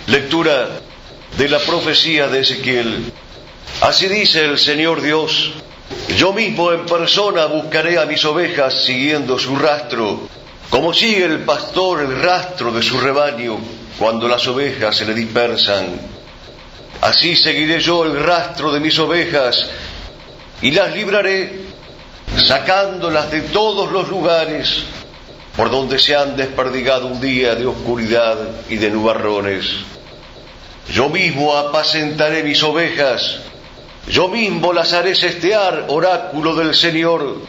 Lectura de la profecía de Ezequiel. Así dice el Señor Dios: yo mismo en persona buscaré a mis ovejas siguiendo su rastro, como sigue el pastor el rastro de su rebaño cuando las ovejas se le dispersan. Así seguiré yo el rastro de mis ovejas y las libraré, sacándolas de todos los lugares por donde se han desperdigado un día de oscuridad y de nubarrones. Yo mismo apacentaré mis ovejas, yo mismo las haré sestear, oráculo del Señor.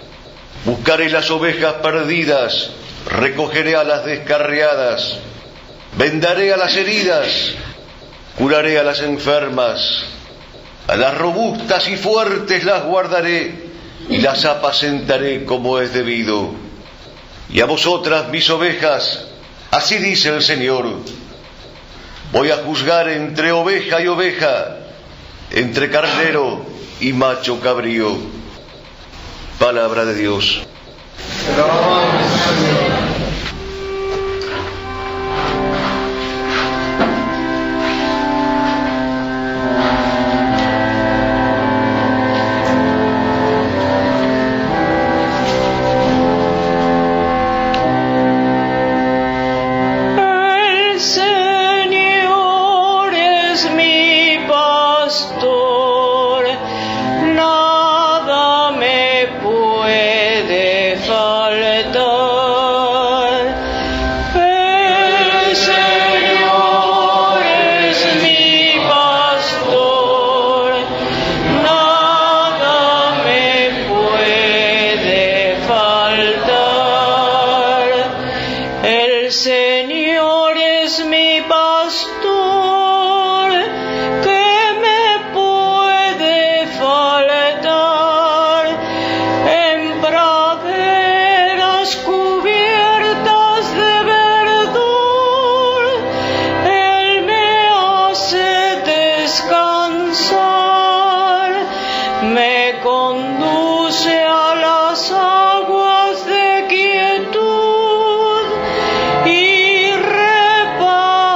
Buscaré las ovejas perdidas, recogeré a las descarriadas, vendaré a las heridas, curaré a las enfermas, a las robustas y fuertes las guardaré y las apacentaré como es debido. Y a vosotras, mis ovejas, así dice el Señor: voy a juzgar entre oveja y oveja, entre carnero y macho cabrío. Palabra de Dios. y repara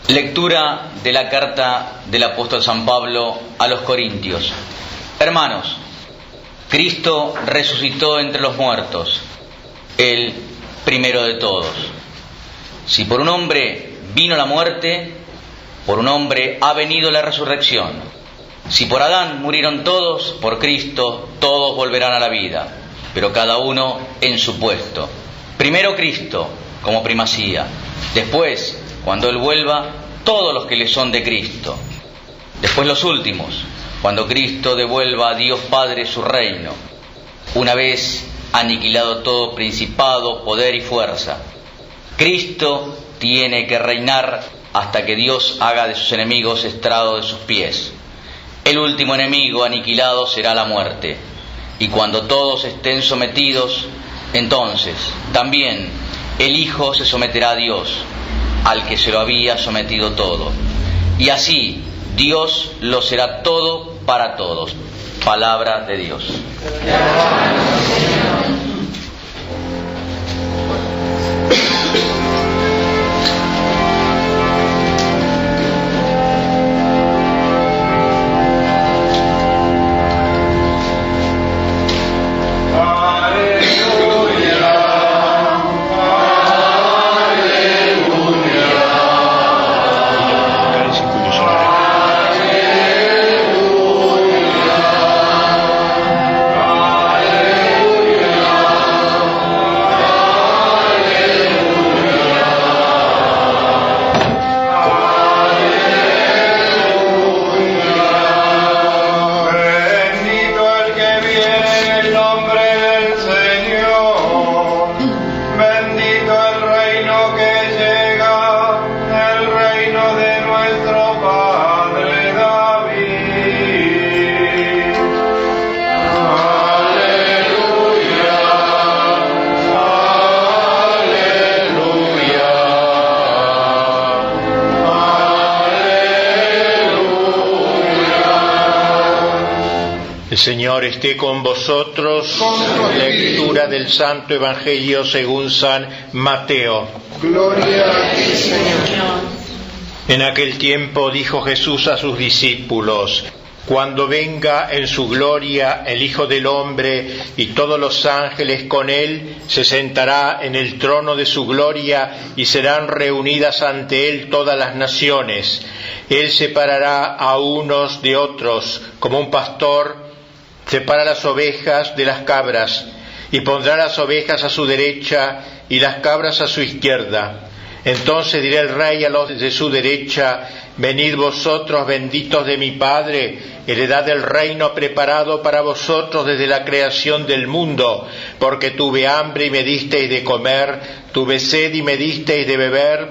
Lectura de la carta del apóstol San Pablo a los Corintios. Hermanos, Cristo resucitó entre los muertos, el primero de todos. Si por un hombre vino la muerte, por un hombre ha venido la resurrección. Si por Adán murieron todos, por Cristo todos volverán a la vida, pero cada uno en su puesto. Primero Cristo, como primacía. Después, cuando Él vuelva, todos los que le son de Cristo. Después los últimos, cuando Cristo devuelva a Dios Padre su reino, una vez aniquilado todo principado, poder y fuerza. Cristo tiene que reinar hasta que Dios haga de sus enemigos estrado de sus pies. El último enemigo aniquilado será la muerte. Y cuando todos estén sometidos, entonces también el Hijo se someterá a Dios, al que se lo había sometido todo. Y así Dios lo será todo para todos. Palabra de Dios. El Señor esté con vosotros. Lectura del Santo Evangelio según San Mateo. Gloria a ti, Señor. En aquel tiempo dijo Jesús a sus discípulos: Cuando venga en su gloria el Hijo del Hombre y todos los ángeles con él, se sentará en el trono de su gloria y serán reunidas ante él todas las naciones. Él separará a unos de otros, como un pastor separa las ovejas de las cabras, y pondrá las ovejas a su derecha y las cabras a su izquierda. Entonces dirá el Rey a los de su derecha: Venid vosotros, benditos de mi Padre, heredad del reino preparado para vosotros desde la creación del mundo, porque tuve hambre y me disteis de comer, tuve sed y me disteis de beber,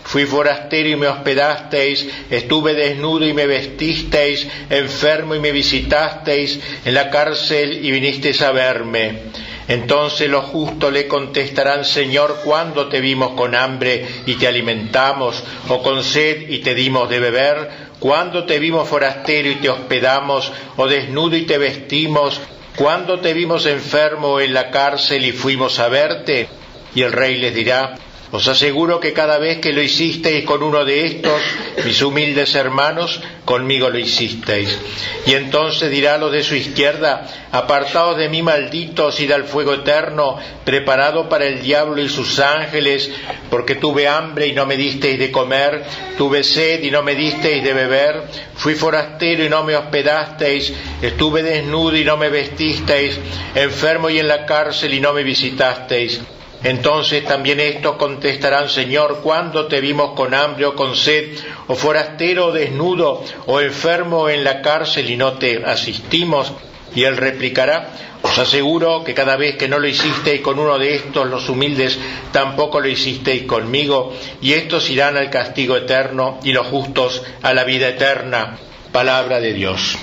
fui forastero y me hospedasteis, estuve desnudo y me vestisteis, enfermo y me visitasteis, en la cárcel y vinisteis a verme. Entonces los justos le contestarán: Señor, ¿cuándo te vimos con hambre y te alimentamos, o con sed y te dimos de beber? ¿Cuándo te vimos forastero y te hospedamos, o desnudo y te vestimos? ¿Cuándo te vimos enfermo o en la cárcel y fuimos a verte? Y el Rey les dirá: Os aseguro que cada vez que lo hicisteis con uno de estos, mis humildes hermanos, conmigo lo hicisteis. Y entonces dirá a los de su izquierda: Apartaos de mí, malditos, id al fuego eterno, preparado para el diablo y sus ángeles, porque tuve hambre y no me disteis de comer, tuve sed y no me disteis de beber, fui forastero y no me hospedasteis, estuve desnudo y no me vestisteis, enfermo y en la cárcel y no me visitasteis. Entonces también estos contestarán: Señor, ¿cuándo te vimos con hambre o con sed, o forastero o desnudo, o enfermo o en la cárcel y no te asistimos? Y él replicará: Os aseguro que cada vez que no lo hicisteis con uno de estos, los humildes, tampoco lo hicisteis conmigo, y estos irán al castigo eterno y los justos a la vida eterna. Palabra de Dios.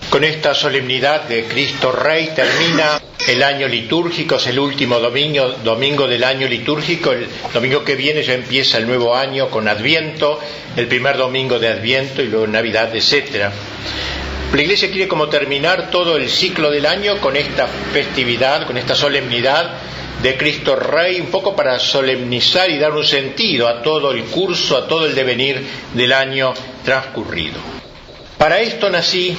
Con esta solemnidad de Cristo Rey termina el año litúrgico, es el último domingo del año litúrgico. El domingo que viene ya empieza el nuevo año con Adviento, el primer domingo de Adviento y luego Navidad, etc. La Iglesia quiere como terminar todo el ciclo del año con esta festividad, con esta solemnidad de Cristo Rey, un poco para solemnizar y dar un sentido a todo el curso, a todo el devenir del año transcurrido. Para esto nací,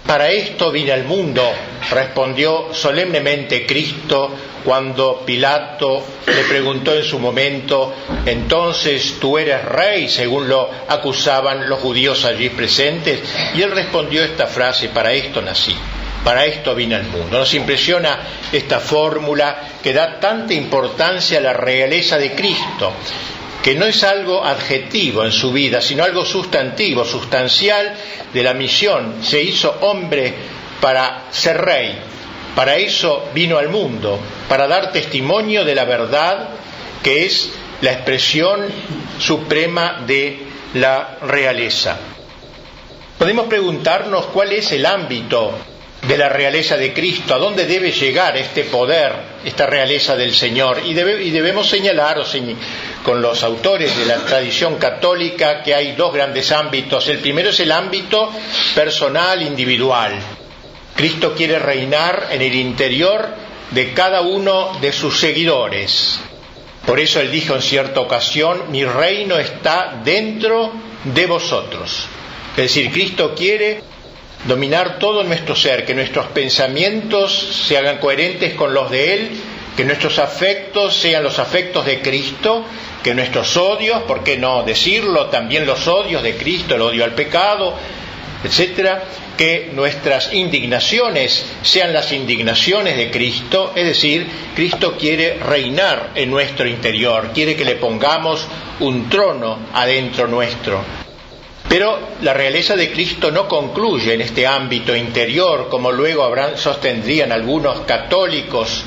para esto vine al mundo, respondió solemnemente Cristo cuando Pilato le preguntó en su momento: entonces tú eres rey, según lo acusaban los judíos allí presentes. Y él respondió esta frase: para esto nací, para esto vine al mundo. Nos impresiona esta fórmula que da tanta importancia a la realeza de Cristo, que no es algo adjetivo en su vida, sino algo sustantivo, sustancial de la misión. Se hizo hombre para ser rey, para eso vino al mundo, para dar testimonio de la verdad, que es la expresión suprema de la realeza. Podemos preguntarnos cuál es el ámbito de la realeza de Cristo, a dónde debe llegar este poder, esta realeza del Señor, y debemos señalar con los autores de la tradición católica que hay dos grandes ámbitos. El primero es el ámbito personal, individual. Cristo quiere reinar en el interior de cada uno de sus seguidores. Por eso él dijo en cierta ocasión: mi reino está dentro de vosotros. Es decir, Cristo quiere dominar todo nuestro ser, que nuestros pensamientos se hagan coherentes con los de Él, que nuestros afectos sean los afectos de Cristo, que nuestros odios, ¿por qué no decirlo?, también los odios de Cristo, el odio al pecado, etcétera, que nuestras indignaciones sean las indignaciones de Cristo. Es decir, Cristo quiere reinar en nuestro interior, quiere que le pongamos un trono adentro nuestro. Pero la realeza de Cristo no concluye en este ámbito interior, como luego sostendrían algunos católicos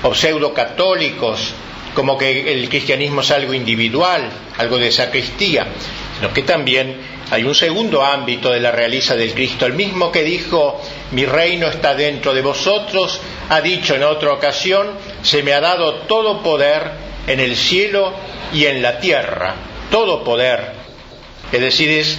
o pseudo-católicos, como que el cristianismo es algo individual, algo de sacristía, sino que también hay un segundo ámbito de la realeza del Cristo. El mismo que dijo: mi reino está dentro de vosotros, ha dicho en otra ocasión: se me ha dado todo poder en el cielo y en la tierra, todo poder. Es decir, es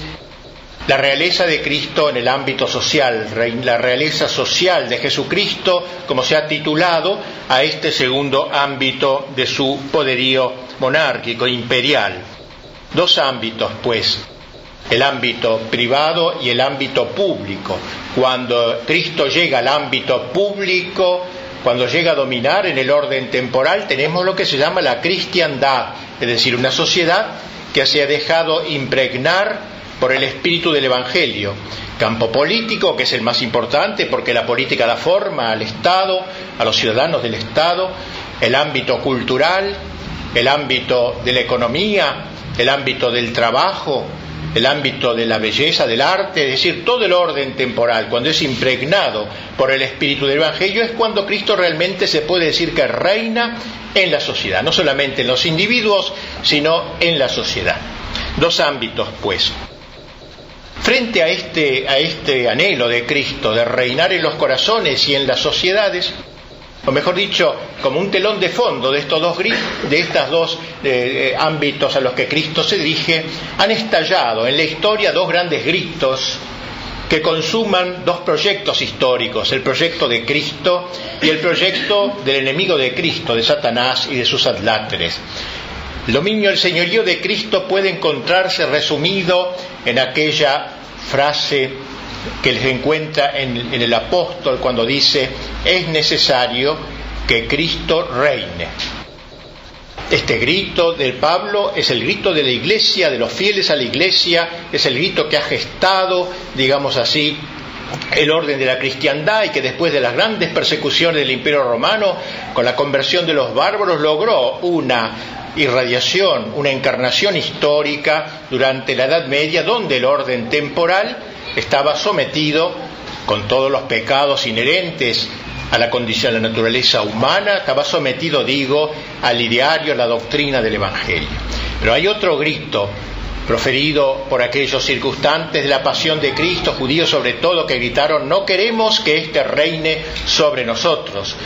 la realeza de Cristo en el ámbito social, la realeza social de Jesucristo, como se ha titulado a este segundo ámbito de su poderío monárquico, imperial. Dos ámbitos, pues, el ámbito privado y el ámbito público. Cuando Cristo llega al ámbito público, cuando llega a dominar en el orden temporal, tenemos lo que se llama la cristiandad, es decir, una sociedad que se ha dejado impregnar por el espíritu del Evangelio. Campo político, que es el más importante, porque la política da forma al Estado, a los ciudadanos del Estado. El ámbito cultural, el ámbito de la economía, el ámbito del trabajo, el ámbito de la belleza, del arte, es decir, todo el orden temporal. Cuando es impregnado por el espíritu del Evangelio, es cuando Cristo realmente se puede decir que reina en la sociedad, no solamente en los individuos, sino en la sociedad. Dos ámbitos, pues. Frente a este anhelo de Cristo de reinar en los corazones y en las sociedades, o mejor dicho, como un telón de fondo de estos dos ámbitos a los que Cristo se dirige, han estallado en la historia dos grandes gritos que consuman dos proyectos históricos: el proyecto de Cristo y el proyecto del enemigo de Cristo, de Satanás y de sus adláteres. El dominio del señorío de Cristo puede encontrarse resumido en aquella frase que se encuentra en el apóstol cuando dice: es necesario que Cristo reine. Este grito de Pablo es el grito de la Iglesia, de los fieles a la Iglesia, es el grito que ha gestado, digamos así, el orden de la cristiandad, y que después de las grandes persecuciones del Imperio Romano, con la conversión de los bárbaros, logró una irradiación, una encarnación histórica durante la Edad Media, donde el orden temporal estaba sometido, con todos los pecados inherentes a la condición de la naturaleza humana, estaba sometido, al ideario, a la doctrina del Evangelio. Pero hay otro grito proferido por aquellos circunstantes de la pasión de Cristo, judíos sobre todo, que gritaron: no queremos que éste reine sobre nosotros,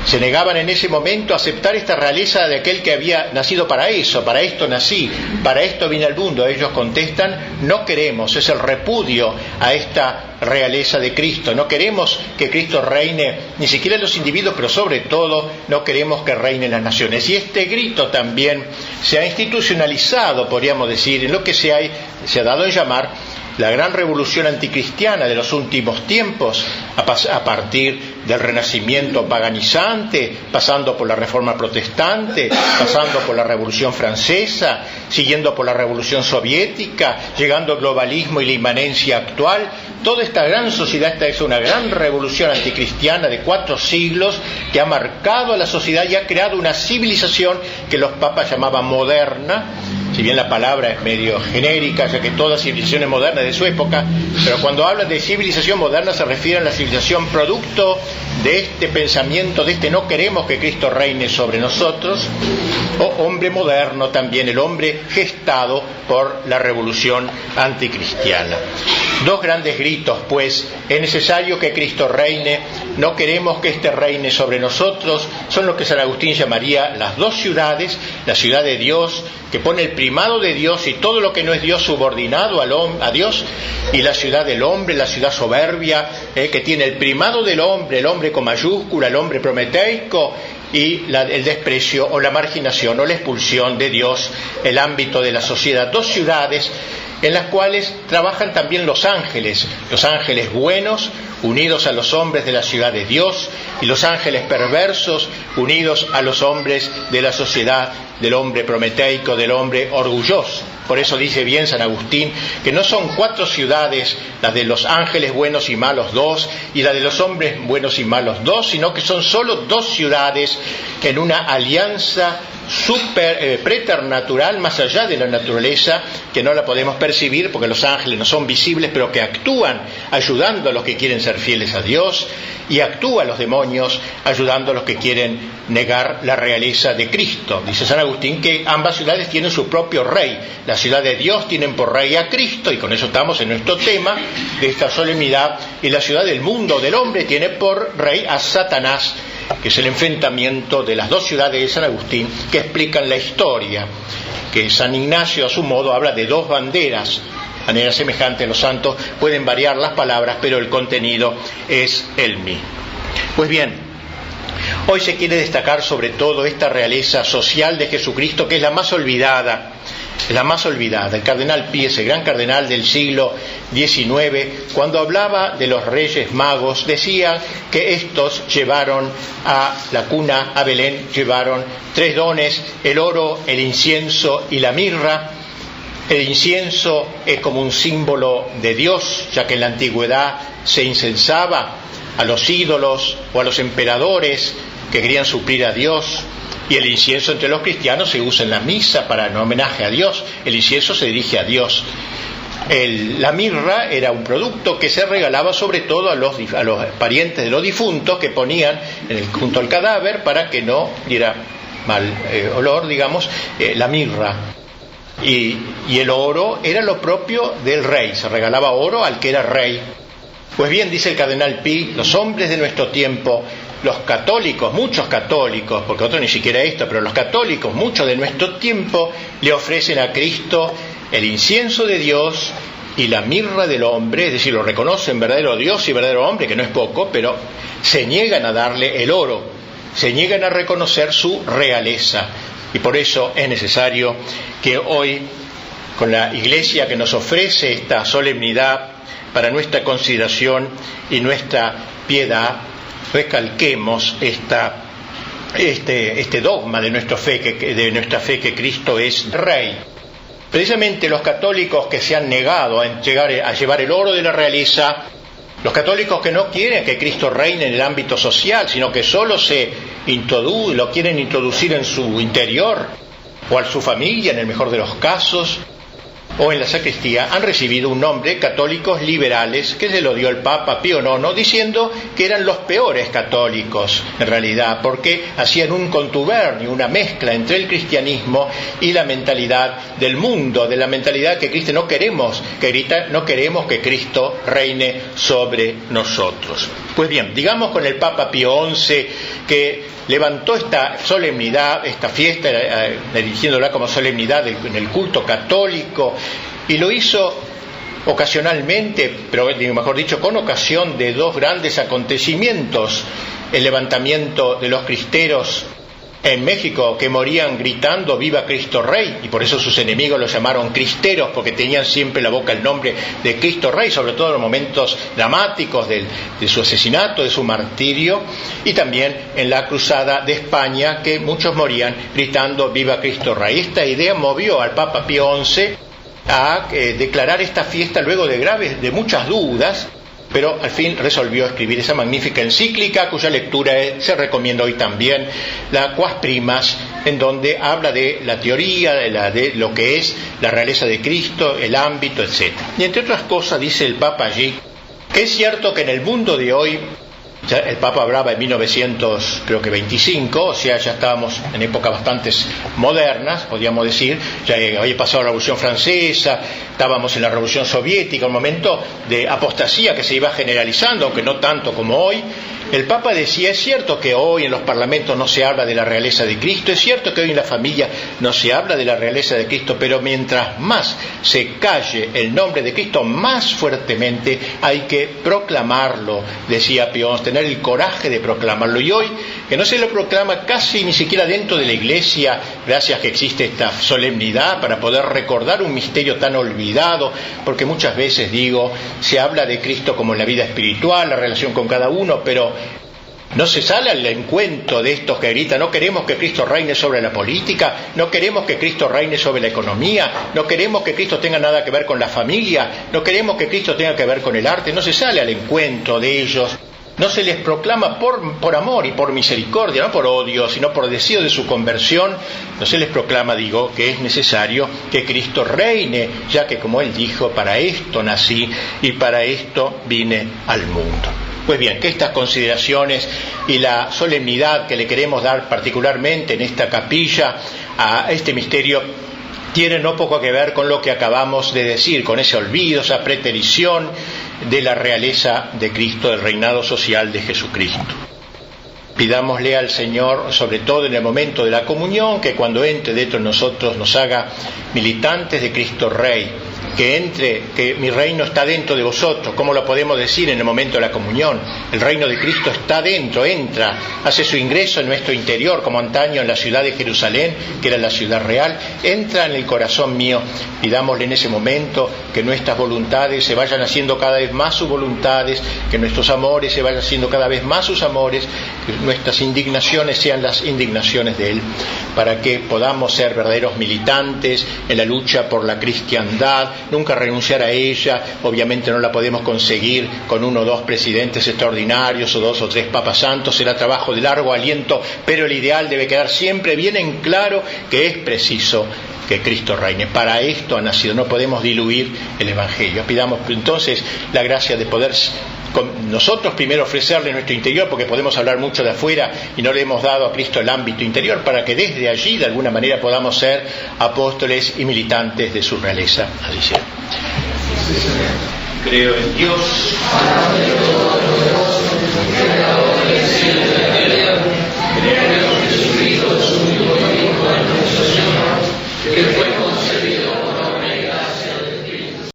Se negaban en ese momento a aceptar esta realeza de aquel que había nacido para eso, para esto nací, para esto vine al mundo. Ellos contestan, no queremos, es el repudio a esta realeza de Cristo. No queremos que Cristo reine ni siquiera en los individuos, pero sobre todo no queremos que reinen las naciones. Y este grito también se ha institucionalizado, podríamos decir, en lo que se ha dado en llamar la gran revolución anticristiana de los últimos tiempos, a partir del Renacimiento paganizante, pasando por la Reforma Protestante, pasando por la Revolución Francesa, siguiendo por la Revolución Soviética, llegando al globalismo y la inmanencia actual. Toda esta gran sociedad, esta es una gran revolución anticristiana de 4 siglos que ha marcado a la sociedad y ha creado una civilización que los papas llamaban moderna. Si bien la palabra es medio genérica, ya que toda civilización es moderna de su época, pero cuando hablan de civilización moderna se refieren a la civilización producto de este pensamiento, de este no queremos que Cristo reine sobre nosotros, o hombre moderno también, el hombre gestado por la revolución anticristiana. 2 grandes gritos, pues: es necesario que Cristo reine, no queremos que éste reine sobre nosotros. Son lo que San Agustín llamaría las 2 ciudades, la ciudad de Dios, que pone el primado de Dios y todo lo que no es Dios subordinado a Dios, y la ciudad del hombre, la ciudad soberbia, que tiene el primado del hombre, el hombre con mayúscula, el hombre prometeico, y el desprecio o la marginación o la expulsión de Dios, el ámbito de la sociedad. 2 ciudades en las cuales trabajan también los ángeles buenos unidos a los hombres de la ciudad de Dios, y los ángeles perversos unidos a los hombres de la sociedad del hombre prometeico, del hombre orgulloso. Por eso dice bien San Agustín que no son 4 ciudades, las de los ángeles buenos y malos 2, y la de los hombres buenos y malos 2, sino que son solo 2 ciudades en una alianza preternatural, más allá de la naturaleza, que no la podemos percibir porque los ángeles no son visibles, pero que actúan ayudando a los que quieren ser fieles a Dios, y actúan los demonios ayudando a los que quieren negar la realeza de Cristo. Dice San Agustín que ambas ciudades tienen su propio rey. La ciudad de Dios tienen por rey a Cristo, y con eso estamos en nuestro tema de esta solemnidad, y la ciudad del mundo, del hombre, tiene por rey a Satanás, que es el enfrentamiento de las 2 ciudades de San Agustín que explican la historia, que San Ignacio a su modo habla de 2 banderas. De manera semejante, los santos pueden variar las palabras, pero el contenido es el mismo. Pues bien, hoy se quiere destacar sobre todo esta realeza social de Jesucristo, que es la más olvidada. La más olvidada. El cardenal Pío, ese gran cardenal del siglo XIX, cuando hablaba de los Reyes Magos, decía que estos llevaron a la cuna, a Belén, llevaron 3 dones: el oro, el incienso y la mirra. El incienso es como un símbolo de Dios, ya que en la antigüedad se incensaba a los ídolos o a los emperadores que querían suplir a Dios. Y el incienso entre los cristianos se usa en la misa para en homenaje a Dios. El incienso se dirige a Dios. La mirra era un producto que se regalaba sobre todo a los parientes de los difuntos, que ponían junto al cadáver para que no diera mal olor, digamos, la mirra. Y el oro era lo propio del rey, se regalaba oro al que era rey. Pues bien, dice el cardenal Pi, los hombres de nuestro tiempo, los católicos, muchos católicos, porque otros ni siquiera esto, pero los católicos, muchos de nuestro tiempo, le ofrecen a Cristo el incienso de Dios y la mirra del hombre, es decir, lo reconocen verdadero Dios y verdadero hombre, que no es poco, pero se niegan a darle el oro, se niegan a reconocer su realeza. Y por eso es necesario que hoy, con la Iglesia que nos ofrece esta solemnidad para nuestra consideración y nuestra piedad, recalquemos este dogma de nuestra fe que Cristo es Rey. Precisamente los católicos que se han negado a llevar el oro de la realeza, los católicos que no quieren que Cristo reine en el ámbito social, sino que solo lo quieren introducir en su interior o a su familia, en el mejor de los casos, o en la sacristía, han recibido un nombre, católicos liberales, que se lo dio el Papa Pío IX, diciendo que eran los peores católicos, en realidad, porque hacían un contubernio, una mezcla entre el cristianismo y la mentalidad del mundo, de la mentalidad que no queremos que Cristo reine sobre nosotros. Pues bien, digamos con el Papa Pío XI, que levantó esta solemnidad, esta fiesta, dirigiéndola como solemnidad en el culto católico, y lo hizo ocasionalmente, pero mejor dicho, con ocasión de dos grandes acontecimientos: el levantamiento de los cristeros en México, que morían gritando "Viva Cristo Rey", y por eso sus enemigos los llamaron cristeros, porque tenían siempre en la boca el nombre de Cristo Rey, sobre todo en los momentos dramáticos de su asesinato, de su martirio, y también en la cruzada de España, que muchos morían gritando "Viva Cristo Rey". Esta idea movió al Papa Pío XI a declarar esta fiesta luego de muchas dudas, pero al fin resolvió escribir esa magnífica encíclica, cuya lectura se recomienda hoy también, la Quas Primas, en donde habla de la teoría, de lo que es la realeza de Cristo, el ámbito, etc. Y entre otras cosas dice el Papa allí que es cierto que en el mundo de hoy, ya el Papa hablaba en 1925, o sea, ya estábamos en épocas bastante modernas, podríamos decir, ya había pasado la Revolución Francesa, estábamos en la Revolución Soviética, un momento de apostasía que se iba generalizando, aunque no tanto como hoy. El Papa decía: es cierto que hoy en los parlamentos no se habla de la realeza de Cristo, es cierto que hoy en la familia no se habla de la realeza de Cristo, pero mientras más se calle el nombre de Cristo, más fuertemente hay que proclamarlo, decía Pío XI, tener el coraje de proclamarlo. Y hoy, que no se lo proclama casi ni siquiera dentro de la Iglesia, gracias que existe esta solemnidad para poder recordar un misterio tan olvidado, porque muchas veces, se habla de Cristo como en la vida espiritual, la relación con cada uno, pero no se sale al encuentro de estos que gritan: no queremos que Cristo reine sobre la política, no queremos que Cristo reine sobre la economía, no queremos que Cristo tenga nada que ver con la familia, no queremos que Cristo tenga que ver con el arte. No se sale al encuentro de ellos, no se les proclama por amor y por misericordia, no por odio, sino por deseo de su conversión. No se les proclama, que es necesario que Cristo reine, ya que, como Él dijo, para esto nací y para esto vine al mundo. Pues bien, que estas consideraciones y la solemnidad que le queremos dar particularmente en esta capilla a este misterio tienen no poco que ver con lo que acabamos de decir, con ese olvido, esa preterición de la realeza de Cristo, del reinado social de Jesucristo. Pidámosle al Señor, sobre todo en el momento de la comunión, que cuando entre dentro de nosotros nos haga militantes de Cristo Rey, que mi reino está dentro de vosotros. ¿Cómo lo podemos decir en el momento de la comunión? El reino de Cristo está dentro, entra, hace su ingreso en nuestro interior, como antaño en la ciudad de Jerusalén, que era la ciudad real, entra en el corazón mío. Pidámosle en ese momento que nuestras voluntades se vayan haciendo cada vez más sus voluntades, que nuestros amores se vayan haciendo cada vez más sus amores, que nuestras indignaciones sean las indignaciones de Él, para que podamos ser verdaderos militantes en la lucha por la cristiandad, nunca renunciar a ella. Obviamente no la podemos conseguir con 1 o 2 presidentes extraordinarios o 2 o 3 papas santos, será trabajo de largo aliento, pero el ideal debe quedar siempre bien en claro que es preciso que Cristo reine. Para esto ha nacido, no podemos diluir el Evangelio. Pidamos entonces la gracia de poder nosotros primero ofrecerle nuestro interior, porque podemos hablar mucho de afuera y no le hemos dado a Cristo el ámbito interior, para que desde allí de alguna manera podamos ser apóstoles y militantes de su realeza. Así sea. Creo en Dios, Padre Todopoderoso, creador del cielo